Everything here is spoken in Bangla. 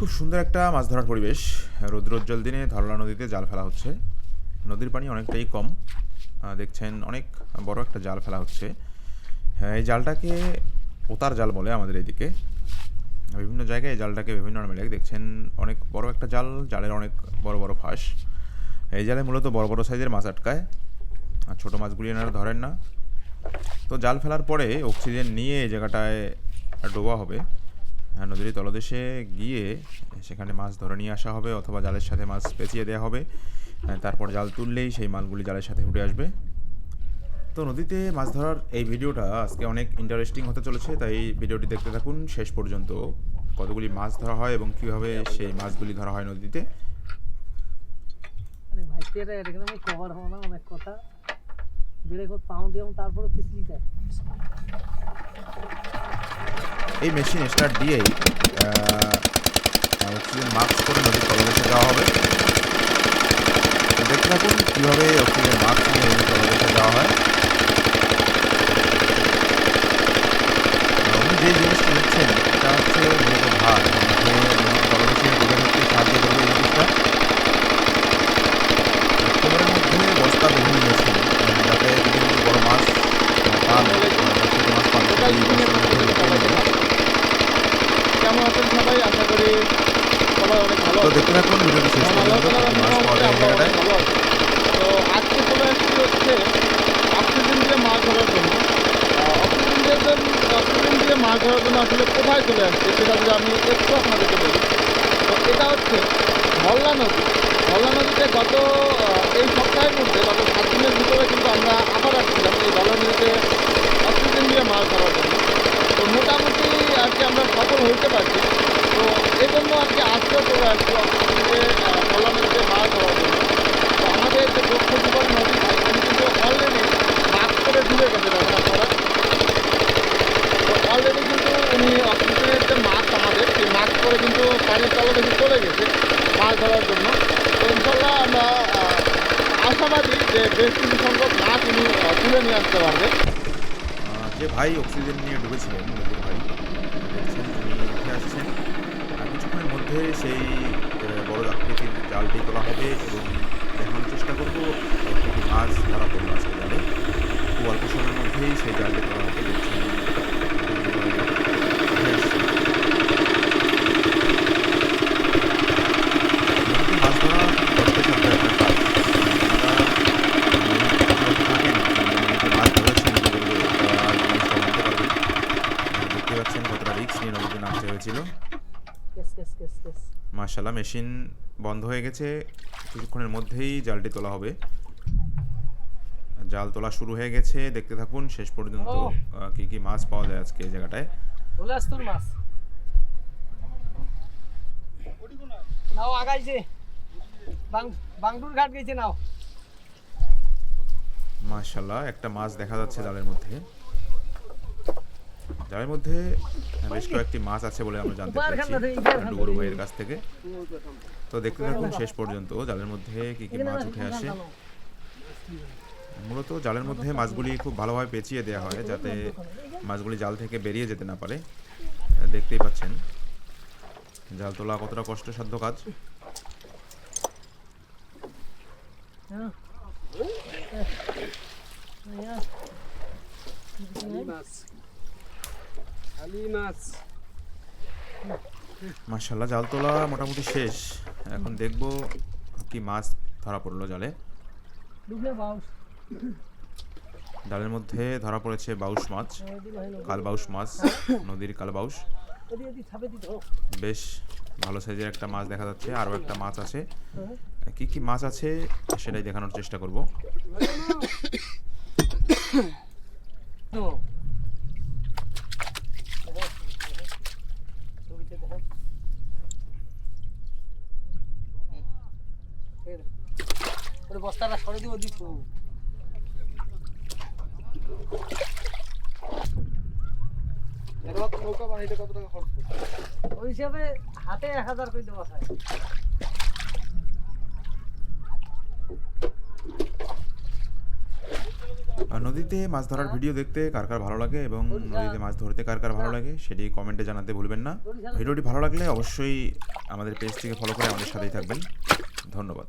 খুব সুন্দর একটা মাছ ধরার পরিবেশ। রৌদ্রোজ্জ্বল দিনে ধরলা নদীতে জাল ফেলা হচ্ছে। নদীর পানি অনেকটাই কম, দেখছেন অনেক বড় একটা জাল ফেলা হচ্ছে। এই জালটাকে পোতার জাল বলে আমাদের এদিকে। বিভিন্ন জায়গায় এই জালটাকে বিভিন্ন নামে ডাকে। দেখছেন অনেক বড় একটা জাল, জালের অনেক বড় বড় ফাঁস। এই জালে মূলত বড় বড় সাইজের মাছ আটকায়, আর ছোটো মাছগুলি এনারা ধরেন না। তো জাল ফেলার পরে অক্সিজেন নিয়ে এই জায়গাটায় ডোবা হবে, নদীর তলদেশে গিয়ে সেখানে মাছ ধরে নিয়ে আসা হবে, অথবা জালের সাথে মাছ পেঁচিয়ে দেওয়া হবে। তারপর জাল তুললেই সেই মাছগুলি জালের সাথে উঠে আসবে। তো নদীতে মাছ ধরার এই ভিডিওটা আজকে অনেক ইন্টারেস্টিং হতে চলেছে, তাই ভিডিওটি দেখতে থাকুন শেষ পর্যন্ত। কতগুলি মাছ ধরা হয় এবং কীভাবে সেই মাছগুলি ধরা হয় নদীতে। আরে ভাই তেরা এখানে আমি কভার হবো না অনেক কথা বেড়ে কত পাউন্ড দিলাম তারপরে পিছলি যায়। এই মেশিন স্টার্ট দিয়েই অক্সিজেন মাস্ক করে নদীর তলদেশে যাওয়া হবে। দেখতে থাকুন কীভাবে অক্সিজেন মাস্ক নিয়ে নদীর তলদেশে যাওয়া হয়। উনি যে জিনিসটা দেখছেন এটা হচ্ছে মূলত ভার, নদীর তলদেশে ডুবে থাকতে সাহায্য করবে এই জিনিসটা। কোমরের মধ্যে বস্তা বেঁধে নিয়েছেন যাতে বিভিন্ন বড় মাছ পান, ছোটো মাছ পান। কেমন আছেন সবাই? আশা করি সবাই অনেক ভালো। তো দেখতে থাকুন ভিডিওটি শেষ পর্যন্ত। মাছ পাওয়া যায় এই জায়গাটায়। তো আজকে চলে এসেছি হচ্ছে অক্সিজেন দিয়ে মাছ ধরার জন্য। অক্সিজেন দিয়ে মাছ ধরার জন্য আসলে কোথায় চলে আসছে সেটা যদি আমি একটু আপনাদেরকে বলি। তো এটা হচ্ছে ধরলা নদী। ধরলা নদীতে গত এই সপ্তাহের মধ্যে গত 7 দিনের ভিতরে কিন্তু আমরা আবার আসছিলাম এই ধরলা নদীতে অক্সিজেন দিয়ে মাছ ধরার জন্য। তো মোটামুটি আর কি আমরা সফল হইতে পারছি। তো এই জন্য আর কি আজকেও চলে আসছি অক্সিজেন দিয়ে ধরলা নদীতে মাছ ধরার জন্য। তো আমাদের যে দক্ষ যুবক নদী এখানে কিন্তু অলরেডি মাছ করে ডুবে গেছে আপনারা। তো অলরেডি কিন্তু উনি অক্সিজেনের যে মাছ আমাদের সেই মাছ করে কিন্তু পানির তলদেশে চলে গেছে মাছ ধরার জন্য। তো ইনশাল্লাহ আমরা আশাবাদী যে বেশ কিছু সংখ্যক মাছ উনি তুলে নিয়ে আসতে পারবে। যে ভাই অক্সিজেন নিয়ে ডুবেছিলেন, নদীর ভাই দেখছেন উনি উঠে আসছেন। কিছুক্ষণের মধ্যে সেই বড় আকৃতির জালটি তোলা হবে এবং দেখানোর চেষ্টা করব একটি মাছ ধরা পড়লো আজকে জালে। খুব অল্প সময়ের মধ্যেই সেই জালটি তোলা হবে। দেখছেন মাছ ধরা কষ্টসাধ্য একটা কাজ। মাছ ধরেছেন দেখতে পাচ্ছেন কতটা রিস্ক নিয়ে নদীতে নামতে হয়েছিল। মাশাআল্লাহ মেশিন বন্ধ হয়ে গেছে, কিছুক্ষণের মধ্যেই জালটি তোলা হবে। জাল তোলা শুরু হয়ে গেছে, দেখতে থাকুন শেষ পর্যন্ত কি কি মাছ পাওয়া যায় আজকে এই জায়গাটায়। মাছ নাও আগাইছে বাংডুর ঘাট গেছে নাও। মাশাআল্লাহ একটা মাছ দেখা যাচ্ছে জালের মধ্যে। জালের মধ্যে বেশ কয়েকটি মাছ আছে বলে আমরা জানতে পেরেছি ডুবুরু ভাইয়ের কাছ থেকে। তো দেখতে থাকুন শেষ পর্যন্ত জালের মধ্যে কি কি মাছ উঠে আসে। মূলত জালের মধ্যে মাছগুলি খুব ভালোভাবে পেঁচিয়ে দেওয়া হয় যাতে মাছগুলি জাল থেকে বেরিয়ে যেতে না পারে। দেখতেই পাচ্ছেন জাল তোলা কতটা কষ্টসাধ্য কাজ। মাশাআল্লাহ জাল তোলা মোটামুটি শেষ। এখন দেখব কি মাছ ধরা পড়লো জালে। জালের মধ্যে ধরা পড়েছে বাউস মাছ, কালবাউস মাছ, নদীর কালবাউস। বেশ ভালো সাইজের একটা মাছ দেখা যাচ্ছে। আরও একটা মাছ আছে, কি কি মাছ আছে সেটাই দেখানোর চেষ্টা করব। বস্তাটা সরে দিব দিত নৌকা বানাইতে কত টাকা খরচ করছে? ওই হিসাবে হাতে 1000 করে দেওয়া হয়। নদীতে মাছ ধরার ভিডিও দেখতে কার কার ভালো লাগে এবং নদীতে মাছ ধরতে কার কার ভালো লাগে সেটি কমেন্টে জানাতে ভুলবেন না। ভিডিওটি ভালো লাগলে অবশ্যই আমাদের পেজটিকে ফলো করে আমাদের সাথেই থাকবেন। ধন্যবাদ।